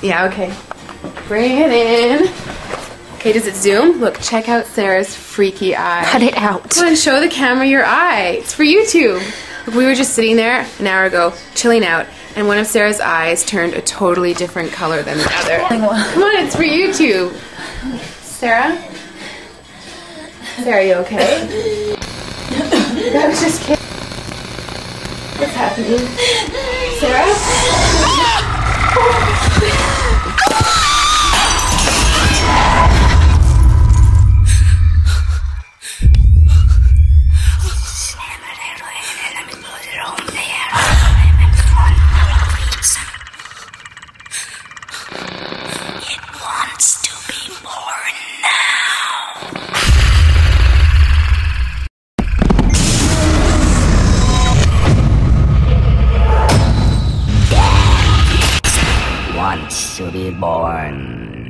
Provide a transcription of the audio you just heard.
Yeah, okay. Bring it in. Okay, does it zoom? Look, check out Sarah's freaky eye. Cut it out. Come on, show the camera your eye. It's for YouTube. Look, we were just sitting there an hour ago, chilling out, and one of Sarah's eyes turned a totally different color than the other. Come on, it's for YouTube. Sarah? Sarah, are you okay? That was just kidding. What's happening? Sarah? To be born